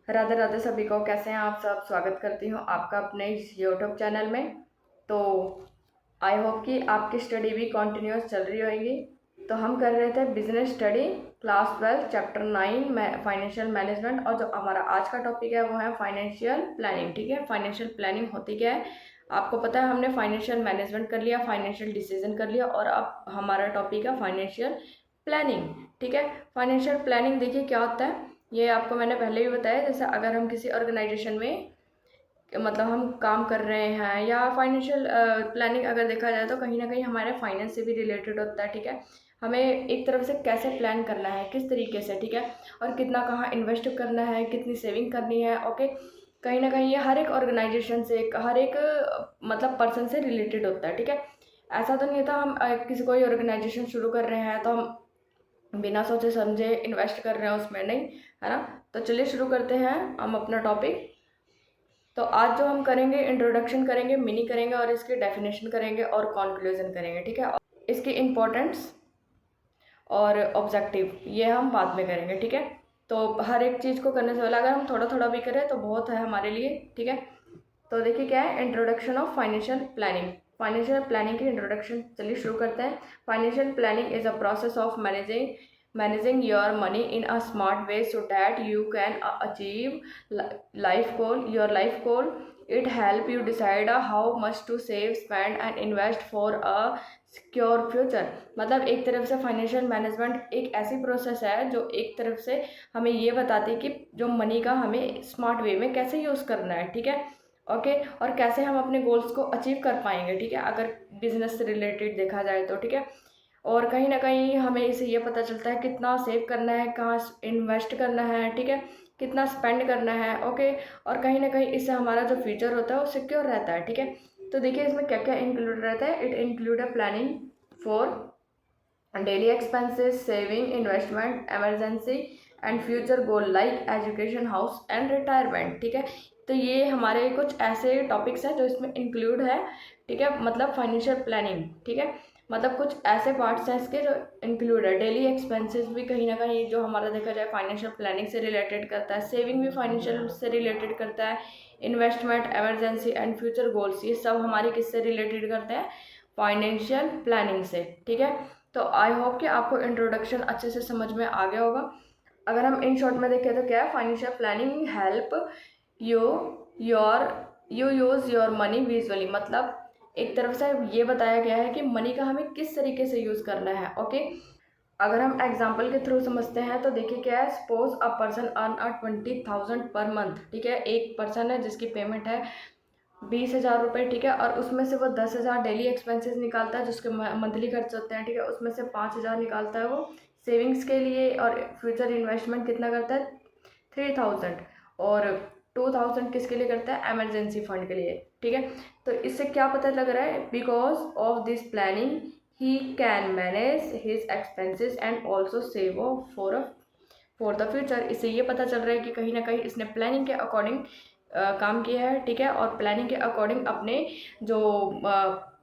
राधे राधे सभी को। कैसे हैं आप सब? स्वागत करती हूँ आपका अपने इस यूट्यूब चैनल में। तो आई होप कि आपकी स्टडी भी कॉन्टिन्यूस चल रही होगी। तो हम कर रहे थे business study class 12 chapter 9 financial management, और जो हमारा आज का टॉपिक है वो है फाइनेंशियल प्लानिंग। ठीक है, फाइनेंशियल प्लानिंग होती क्या है आपको पता है। हमने फाइनेंशियल मैनेजमेंट कर लिया, फाइनेंशियल डिसीजन कर लिया, और अब हमारा टॉपिक है फाइनेंशियल प्लानिंग। ठीक है, फाइनेंशियल प्लानिंग देखिए क्या होता है। ये आपको मैंने पहले भी बताया, जैसे अगर हम किसी ऑर्गेनाइजेशन में मतलब हम काम कर रहे हैं, या फाइनेंशियल प्लानिंग अगर देखा जाए तो कहीं ना कहीं हमारे फाइनेंस से भी रिलेटेड होता है। ठीक है, हमें एक तरफ से कैसे प्लान करना है, किस तरीके से, ठीक है, और कितना कहाँ इन्वेस्ट करना है, कितनी सेविंग करनी है। ओके, कहीं ना कहीं ये हर एक ऑर्गेनाइजेशन से, हर एक मतलब पर्सन से रिलेटेड होता है। ठीक है, ऐसा तो नहीं था हम किसी कोई ऑर्गेनाइजेशन शुरू कर रहे हैं तो हम बिना सोचे समझे इन्वेस्ट कर रहे हैं उसमें, नहीं है ना। तो चलिए शुरू करते हैं हम अपना टॉपिक। तो आज जो हम करेंगे, इंट्रोडक्शन करेंगे, मिनी करेंगे, और इसकी डेफिनेशन करेंगे और कंक्लूजन करेंगे। ठीक है, और इसकी इम्पोर्टेंस और ऑब्जेक्टिव ये हम बाद में करेंगे। ठीक है, तो हर एक चीज़ को करने से पहले अगर हम थोड़ा थोड़ा भी करें तो बहुत है हमारे लिए। ठीक है, तो देखिए क्या है introduction of financial planning. Financial planning की इंट्रोडक्शन चलिए शुरू करते हैं। Financial planning is a process of managing your money in a smart way so that you can achieve your life goal. It help you decide how much to save, spend and invest for a secure future. मतलब एक तरफ से financial management एक ऐसी process है जो एक तरफ से हमें ये बताती है कि जो मनी का हमें स्मार्ट वे में कैसे यूज़ करना है। ठीक है, ओके, और कैसे हम अपने गोल्स को अचीव कर पाएंगे। ठीक है, अगर बिजनेस से रिलेटेड देखा जाए तो। ठीक है, और कहीं ना कहीं हमें इससे ये पता चलता है कितना सेव करना है, कहाँ इन्वेस्ट करना है, ठीक है, कितना स्पेंड करना है। ओके, और कहीं ना कहीं इससे हमारा जो फ्यूचर होता है वो सिक्योर रहता है। ठीक है, तो देखिए इसमें क्या क्या इंक्लूड रहता है। It include a planning for daily expenses, saving, investment, emergency and future goal like education, house and retirement. ठीक है, तो ये हमारे कुछ ऐसे टॉपिक्स हैं जो इसमें इंक्लूड है। ठीक है, मतलब फाइनेंशियल प्लानिंग। ठीक है, मतलब कुछ ऐसे पार्ट्स हैं इसके जो इंक्लूड है। डेली एक्सपेंसेस भी कहीं ना कहीं जो हमारा देखा जाए फाइनेंशियल प्लानिंग से रिलेटेड करता है, सेविंग भी फाइनेंशियल से रिलेटेड करता है, investment, emergency and future goals ये सब हमारी किससे रिलेटेड करते हैं, फाइनेंशियल प्लानिंग से। ठीक है, तो आई होप कि आपको इंट्रोडक्शन अच्छे से समझ में आ गया होगा। अगर हम इन शॉर्ट में देखें तो क्या है, financial planning help you your you use your money visually. मतलब एक तरफ से ये बताया गया है कि मनी का हमें किस तरीके से यूज़ करना है। ओके, अगर हम एग्जाम्पल के थ्रू समझते हैं तो देखिए क्या है, suppose a person earn 20,000 per month. ठीक है, एक पर्सन है जिसकी पेमेंट है 20,000 रुपये। ठीक है, और उसमें से वो 10,000 डेली एक्सपेंसेस निकालता है जिसके मंथली खर्च होते हैं। ठीक है, उसमें से 5,000 निकालता है वो सेविंग्स के लिए, और फ्यूचर इन्वेस्टमेंट कितना करता है, 3,000, और 2,000 किसके लिए करता है, एमरजेंसी फंड के लिए। ठीक है, तो इससे क्या पता लग रहा है, because of this planning he can manage his expenses and also save for the future. इससे ये पता चल रहा है कि कहीं ना कहीं इसने प्लानिंग के अकॉर्डिंग काम किया है। ठीक है, और प्लानिंग के अकॉर्डिंग अपने जो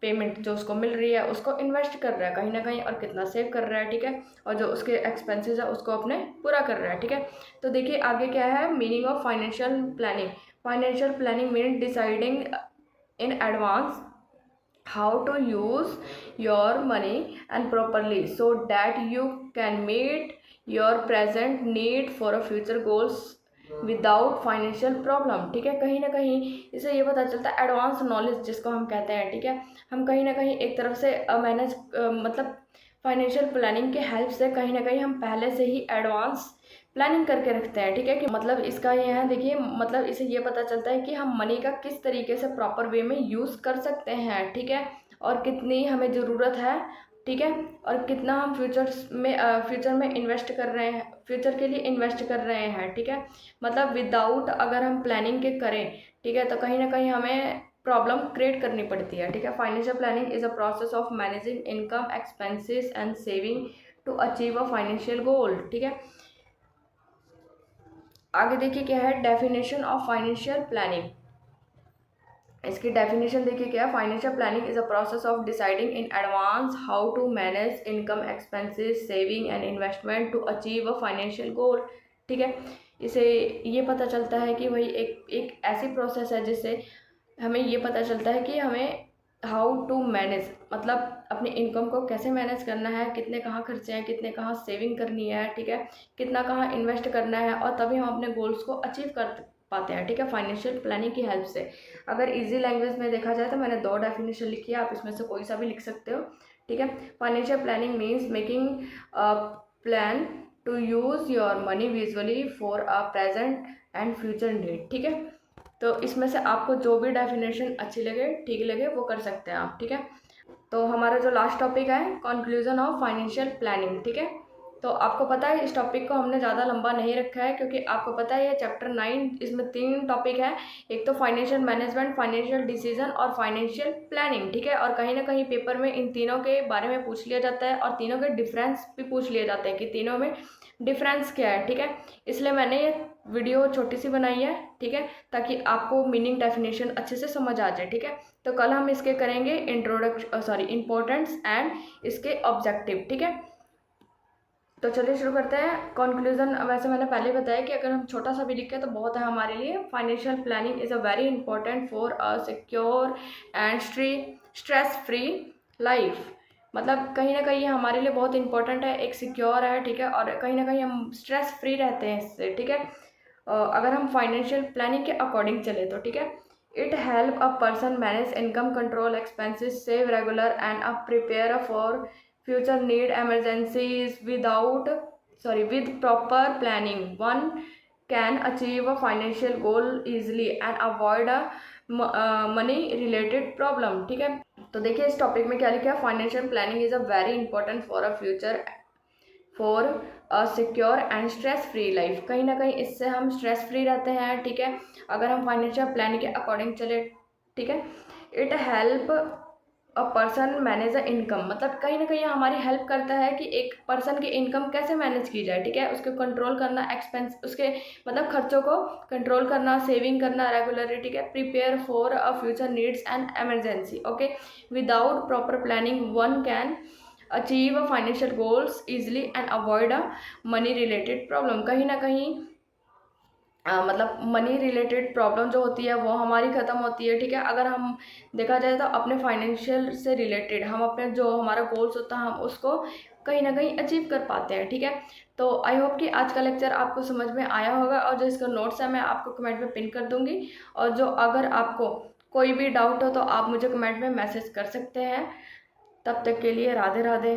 पेमेंट जो उसको मिल रही है उसको इन्वेस्ट कर रहा है कहीं ना कहीं, और कितना सेव कर रहा है। ठीक है, और जो उसके एक्सपेंसेस है उसको अपने पूरा कर रहा है। ठीक है, तो देखिए आगे क्या है, meaning of financial planning. Financial planning mean deciding in advance how to use your money and properly so that you can meet your present need for a future goals without financial problem. ठीक है, कहीं ना कहीं इससे ये पता चलता है एडवांस नॉलेज जिसको हम कहते हैं। ठीक है, हम कहीं ना कहीं एक तरफ से मैनेज मतलब फाइनेंशियल प्लानिंग के हेल्प से कहीं ना कहीं हम पहले से ही एडवांस प्लानिंग करके रखते हैं। ठीक है, कि मतलब इसका ये है, देखिए मतलब इसे ये पता चलता है कि हम मनी का किस तरीके से प्रॉपर वे में यूज़ कर सकते हैं। ठीक है, और कितनी हमें ज़रूरत है। ठीक है, और कितना हम फ्यूचर में इन्वेस्ट कर रहे हैं, फ्यूचर के लिए इन्वेस्ट कर रहे हैं। ठीक है, मतलब विदाउट अगर हम प्लानिंग के करें, ठीक है, तो कहीं ना कहीं हमें प्रॉब्लम क्रिएट करनी पड़ती है। ठीक है, financial planning is a process of managing income, expenses and saving to achieve a financial goal. ठीक है, आगे देखिए क्या है, डेफिनेशन ऑफ फाइनेंशियल प्लानिंग। इसकी डेफिनेशन देखिए क्या है, financial planning is a process of deciding in advance how to manage income, expenses, saving and investment to achieve a financial goal. ठीक है, इसे ये पता चलता है कि वही एक ऐसी प्रोसेस है जिससे हमें ये पता चलता है कि हमें हाउ टू मैनेज, मतलब अपनी इनकम को कैसे मैनेज करना है, कितने कहाँ खर्चे हैं, कितने कहाँ सेविंग करनी है, ठीक है, कितना कहाँ इन्वेस्ट करना है, और तभी हम अपने गोल्स को अचीव कर पाते हैं, ठीक है, फाइनेंशियल प्लानिंग की हेल्प से। अगर इजी लैंग्वेज में देखा जाए तो मैंने 2 डेफिनेशन लिखी है, आप इसमें से कोई सा भी लिख सकते हो, ठीक है। Financial planning means making a plan to use your money visually for a present and future need, ठीक है। तो इसमें से आपको जो भी डेफिनेशन अच्छी लगे, ठीक लगे, वो कर सकते हैं आप, ठीक है। तो हमारा जो लास्ट टॉपिक है, कंक्लूजन ऑफ फाइनेंशियल प्लानिंग, ठीक है। तो आपको पता है इस टॉपिक को हमने ज़्यादा लंबा नहीं रखा है, क्योंकि आपको पता है ये चैप्टर 9, इसमें 3 टॉपिक है। एक तो फाइनेंशियल मैनेजमेंट, फाइनेंशियल डिसीजन और फाइनेंशियल प्लानिंग, ठीक है। और कहीं ना कहीं पेपर में इन तीनों के बारे में पूछ लिया जाता है, और तीनों के डिफरेंस भी पूछ लिए जाते हैं कि तीनों में डिफरेंस क्या है, ठीक है। इसलिए मैंने ये वीडियो छोटी सी बनाई है, ठीक है, ताकि आपको मीनिंग डेफिनेशन अच्छे से समझ आ जाए, ठीक है। तो कल हम इसके करेंगे इम्पोर्टेंस एंड इसके ऑब्जेक्टिव, ठीक है। तो चलिए शुरू करते हैं। कंक्लूजन, वैसे मैंने पहले बताया कि अगर हम छोटा सा भी लिखें तो बहुत है हमारे लिए। Financial planning is a very important for a secure and stress free life. मतलब कहीं ना कहीं ये हमारे लिए बहुत इंपॉर्टेंट है, एक सिक्योर है, ठीक है, और कहीं ना कहीं हम स्ट्रेस फ्री रहते हैं इससे, ठीक है। अगर हम फाइनेंशियल प्लानिंग के अकॉर्डिंग चले तो, ठीक है। It help a person manage income, control expenses, save regular and prepare for future need emergencies with proper planning. One can achieve a financial goal easily and avoid a money related problem, ठीक है। तो देखिए इस topic में क्या लिखा है, financial planning is a very important for a future for a secure and stress free life. कहीं ना कहीं इससे हम स्ट्रेस फ्री रहते हैं, ठीक है, अगर हम फाइनेंशियल प्लानिंग के अकॉर्डिंग चले, ठीक है। It help a person manage a income, मतलब कहीं ना कहीं हमारी हेल्प करता है कि एक पर्सन की इनकम कैसे मैनेज की जाए, ठीक है, उसको कंट्रोल करना, एक्सपेंस उसके मतलब खर्चों को कंट्रोल करना, सेविंग करना रेगुलरली, ठीक है, prepare for a future needs and emergency, okay. Without proper planning one can achieve financial goals easily and avoid a money related problem. कहीं ना कहीं मतलब मनी रिलेटेड प्रॉब्लम जो होती है वो हमारी ख़त्म होती है, ठीक है। अगर हम देखा जाए तो अपने फाइनेंशियल से रिलेटेड हम अपने जो हमारा गोल्स होता है हम उसको कहीं ना कहीं अचीव कर पाते हैं, ठीक है। तो आई होप कि आज का लेक्चर आपको समझ में आया होगा, और जो इसका नोट्स है मैं आपको कमेंट में पिन कर दूंगी, और जो अगर आपको कोई भी डाउट हो तो आप मुझे कमेंट में मैसेज कर सकते हैं। तब तक के लिए राधे राधे।